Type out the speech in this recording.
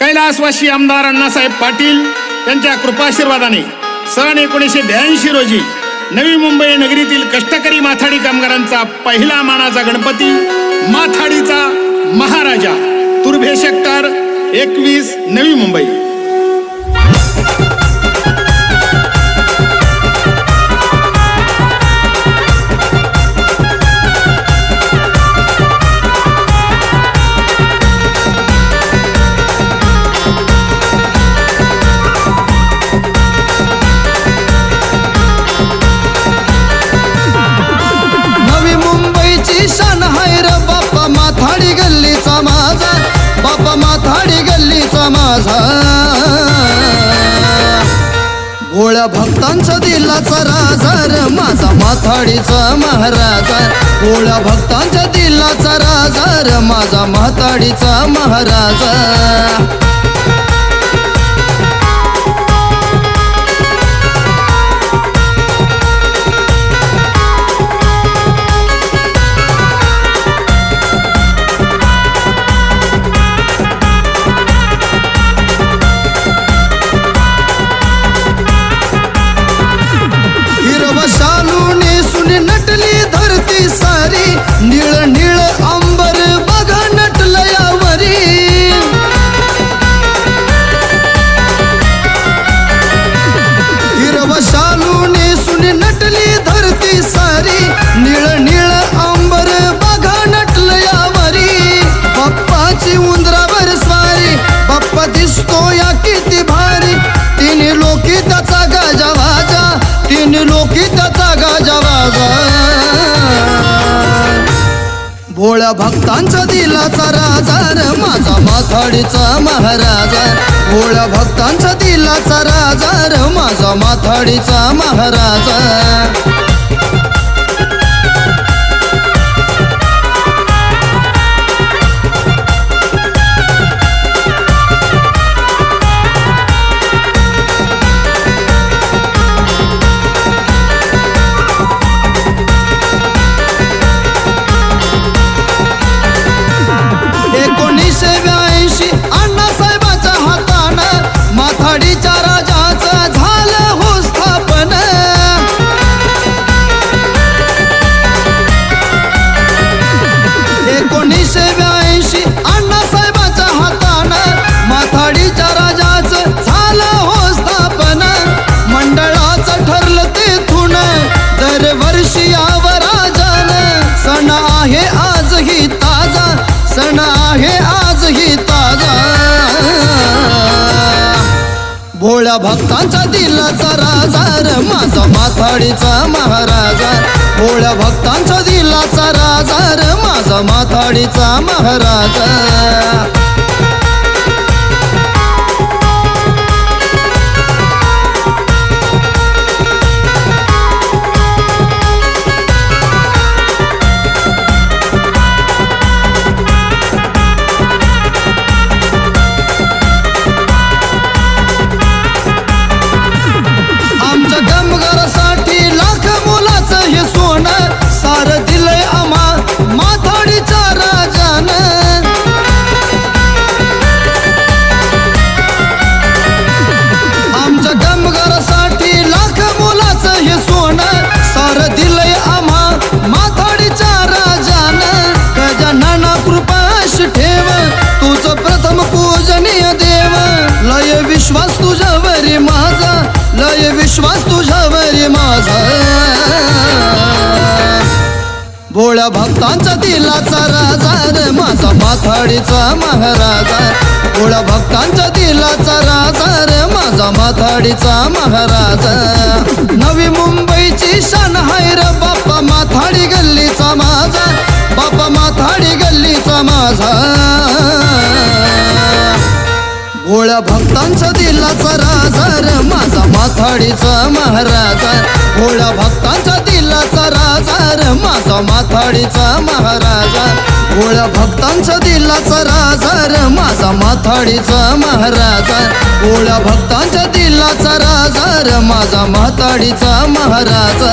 कैलासवासी आमदार अण्णासाहेब पाटील यांच्या कृपाशीर्वादाने सन 1982 रोजी नवी मुंबई नगरीतील कष्टकरी माथाडी कामगारांचा पहिला मानाचा गणपती माथाडीचा महाराजा तुर्भे सेक्टर 21 नवी मुंबई। माथाडी गल्लीचा माझा बापा, माथाडी गल्लीचा माझा, भोळ्या भक्तांचा दिलाचा राजा रे माझा माथाडीचा महाराजा, भोळ्या भक्तांच्या दिलाचा राजा रे माझा माथाडीचा महाराजा। नटली धरती सारी निळ निळ अंबर बघा नटलयावरी, हिरवा शालू नेसून नटली धरती सारी निळ निळ अंबर बघा नटलयावरी, बाप्पाची उंदरावर स्वारी बाप्पा दिसतो या किती भारी, तिन्ही लोकी त्याचा गाजावाजा, तिन्ही लोकी त्याचा गाजावाजा, भोळ्या भक्तांचा दिलाचा राजा रे माझा माथाडीचा महाराजा, भोळ्या भक्तांचा दिलाचा राजा रे माझा माथाडीचा महाराजा। अण्णासाहेबाच्या हातानं माथाडीच्या राजाचं झालं हो स्थापन, 1982 अण्णासाहेबाच्या हातानं माथाडीच्या राजाचं झालं हो स्थापन, मंडळाचं ठरलं तेथून दरवर्षी यावं राजानं, सण आहे आजही ताजा, सण आहे आजही ताजा, भोळ्या भक्तांचा दिलाचा राजा रे माझा माथाडीचा महाराजा, भोळ्या भक्तांचा दिलाचा राजा रे माझा माथाडीचा महाराजा। सारं दिलंय आम्हा माथाडीच्या राजानं, आमच्या कामगारासाठी लाख मोलाचं हे सोनं, सारं दिलंय आम्हा माथाडीच्या राजानं, गजानना कृपाश ठेव तुझं प्रथम पूजनीय देव, लय विश्वास तुझ्यावरी माझा, लय विश्वास तुझ्यावरी माझा, भोळ्या भक्तांचा दिलाचा राजा रे माझा माथाडीचा महाराजा, भोळ्या भक्तांचा दिलाचा राजा रे माझा माथाडीचा महाराजा। नवी मुंबईची शान हाय रे बाप्पा माथाडी गल्लीचा माझा, बाप्पा माथाडी गल्लीचा माझा, भोळ्या भक्तांचा दिलाचा राजा रे माझा माथाडीचा महाराजा, भोळ्या भक्तांचा दिलाचा राजा रे माझा माथाडीचा महाराजा, भोळ्या भक्तांचा दिलाचा राजा रे माझा माथाडीचा महाराजा, भोळ्या भक्तांच्या दिलाचा राजा रे माझा माथाडीचा महाराजा।